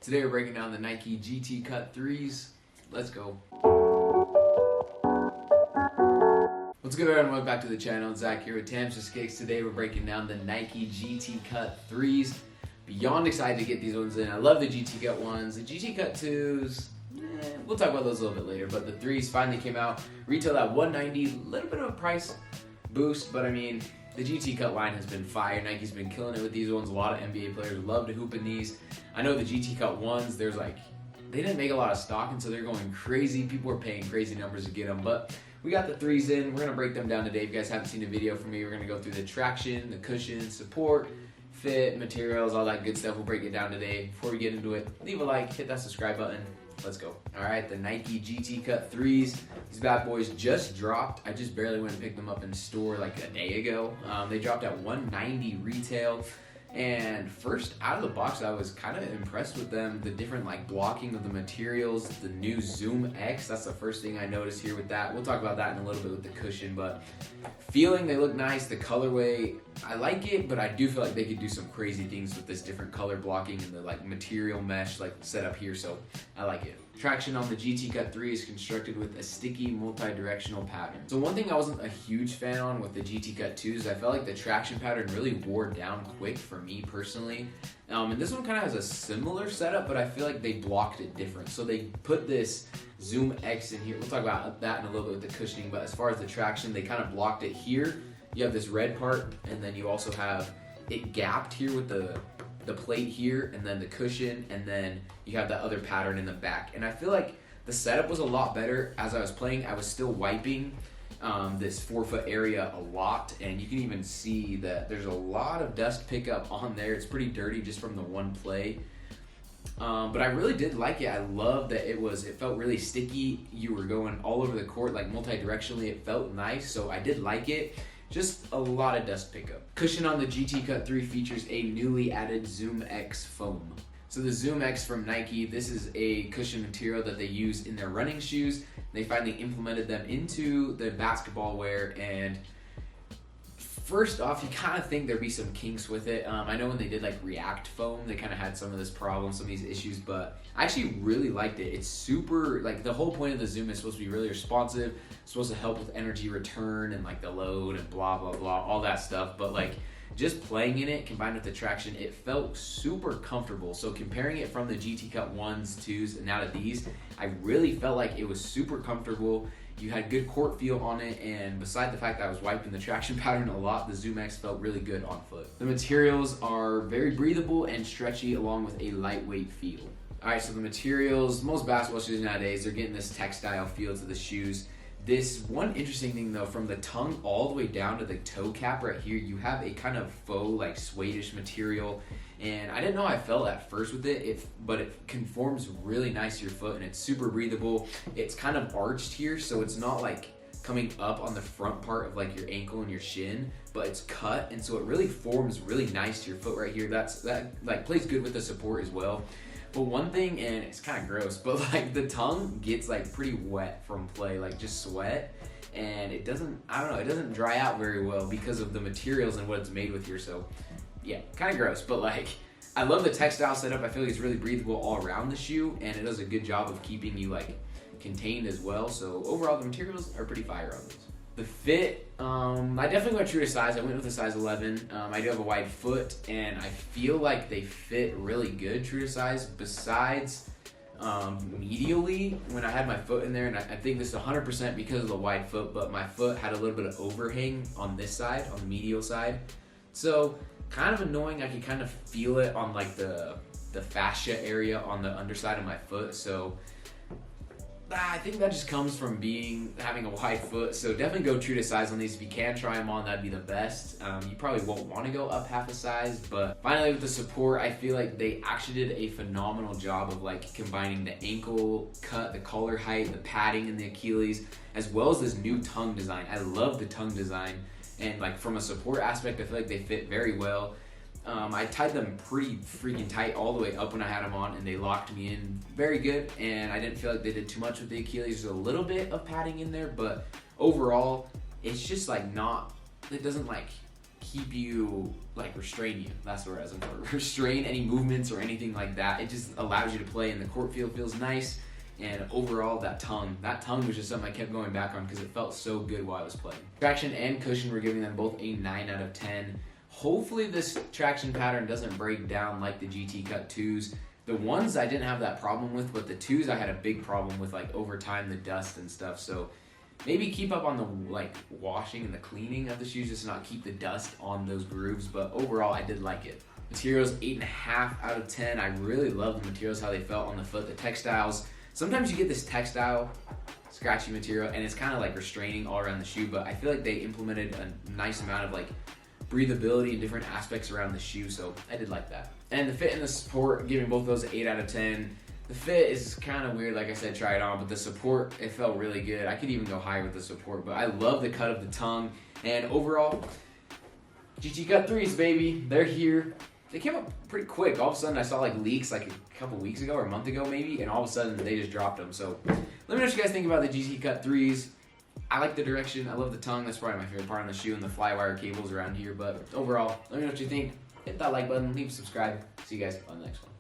Today we're breaking down the Nike GT Cut 3s. Let's go. What's good, everyone? Welcome back to the channel. Zach here with Tamsters Kicks. Today we're breaking down the Nike GT Cut 3s. Beyond excited to get these ones in. I love the GT Cut 1s. The GT Cut 2s, we'll talk about those a little bit later, but the 3s finally came out. Retail at $190, a little bit of a price boost, but I mean, the GT Cut line has been fire. Nike's been killing it with these ones. A lot of NBA players love to hoop in these. I know the GT Cut 1s, they didn't make a lot of stock, and so they're going crazy. People are paying crazy numbers to get them, but we got the 3s in. We're gonna break them down today. If you guys haven't seen a video from me, we're gonna go through the traction, the cushion, support, fit, materials, all that good stuff. We'll break it down today. Before we get into it, leave a like, hit that subscribe button. Let's go. All right, the Nike GT Cut 3s. These bad boys just dropped. I just barely went and picked them up in store like a day ago. They dropped at $190 retail. And first out of the box, I was kind of impressed with them. The different blocking of the materials, the new Zoom X. That's the first thing I noticed here with that. We'll talk about that in a little bit with the cushion, but feeling they look nice. The colorway, I like it, but I do feel like they could do some crazy things with this different color blocking and the material mesh set up here. So I like it. Traction on the GT Cut 3 is constructed with a sticky multi-directional pattern. So one thing I wasn't a huge fan on with the GT Cut 2s, I felt like the traction pattern really wore down quick for me personally. And this one kind of has a similar setup, but I feel like they blocked it different. So they put this Zoom X in here. We'll talk about that in a little bit with the cushioning, but as far as the traction, they kind of blocked it here. You have this red part, and then you also have it gapped here with the plate here, and then the cushion, and then you have that other pattern in the back. And I feel like the setup was a lot better. As I was playing, I was still wiping this forefoot area a lot, and you can even see that there's a lot of dust pickup on there. It's pretty dirty just from the one play. But I really did like it. I love that it felt really sticky. You were going all over the court, multi-directionally. It felt nice, so I did like it. Just a lot of dust pickup. Cushion on the GT Cut 3 features a newly added Zoom X foam. So the Zoom X from Nike, this is a cushion material that they use in their running shoes. They finally implemented them into the basketball wear, and first off, you kind of think there'd be some kinks with it. I know when they did React foam, they kind of had some of this problem, some of these issues, but I actually really liked it. It's super, the whole point of the Zoom is supposed to be really responsive, supposed to help with energy return and the load and blah, blah, blah, all that stuff. But just playing in it combined with the traction, it felt super comfortable. So comparing it from the GT Cut 1s, 2s, and now to these, I really felt like it was super comfortable. You had good court feel on it, and beside the fact that I was wiping the traction pattern a lot, the Zoom X felt really good on foot. The materials are very breathable and stretchy, along with a lightweight feel. All right, so the materials, most basketball shoes nowadays, they're getting this textile feel to the shoes. This one interesting thing though, from the tongue all the way down to the toe cap right here, you have a kind of faux suede-ish material. And I didn't know how I felt at first with it, but it conforms really nice to your foot, and it's super breathable. It's kind of arched here, so it's not coming up on the front part of your ankle and your shin, but it's cut, and so it really forms really nice to your foot right here. That plays good with the support as well. But one thing, and it's kind of gross, but the tongue gets pretty wet from play, just sweat, and it doesn't, I don't know, it doesn't dry out very well because of the materials and what it's made with here. So yeah, kind of gross, but I love the textile setup. I feel like it's really breathable all around the shoe, and it does a good job of keeping you contained as well. So overall, the materials are pretty fire on this. The fit, I definitely went true to size. I went with a size 11. I do have a wide foot, and I feel like they fit really good true to size. Besides medially, when I had my foot in there, and I think this is 100% because of the wide foot, but my foot had a little bit of overhang on this side, on the medial side. So kind of annoying. I could kind of feel it on the fascia area on the underside of my foot. So I think that just comes from having a wide foot. So definitely go true to size on these. If you can try them on, that'd be the best. You probably won't want to go up half a size, but finally with the support, I feel like they actually did a phenomenal job of combining the ankle cut, the collar height, the padding in the Achilles, as well as this new tongue design. I love the tongue design, and from a support aspect, I feel like they fit very well. I tied them pretty freaking tight all the way up when I had them on, and they locked me in very good, and I didn't feel like they did too much with the Achilles. There's a little bit of padding in there, but overall, it's just not, it doesn't keep you, like restrain you. That's the word I was looking for. Restrain any movements or anything like that. It just allows you to play, and the court feel feels nice. And overall, that tongue was just something I kept going back on because it felt so good while I was playing. Traction and cushion, we're giving them both a 9 out of 10. Hopefully this traction pattern doesn't break down like the GT Cut 2s. The ones I didn't have that problem with, but the 2s I had a big problem with, like over time, the dust and stuff. So maybe keep up on the like washing and the cleaning of the shoes, just to not keep the dust on those grooves. But overall, I did like it. Materials, 8.5 out of 10. I really love the materials, how they felt on the foot, the textiles. Sometimes you get this textile scratchy material and it's kind of like restraining all around the shoe, but I feel like they implemented a nice amount of like breathability and different aspects around the shoe, so I did like that. And the fit and the support, giving both those 8 out of 10. The fit is kind of weird, like I said, try it on, but the support, it felt really good. I could even go higher with the support, but I love the cut of the tongue. And overall, GT Cut 3s, baby, they're here. They came up pretty quick. All of a sudden, I saw like leaks like a couple weeks ago or a month ago maybe, and all of a sudden they just dropped them. So let me know what you guys think about the GT Cut 3s. I like the direction. I love the tongue. That's probably my favorite part on the shoe, and the flywire cables around here. But overall, let me know what you think. Hit that like button, leave a subscribe. See you guys on the next one.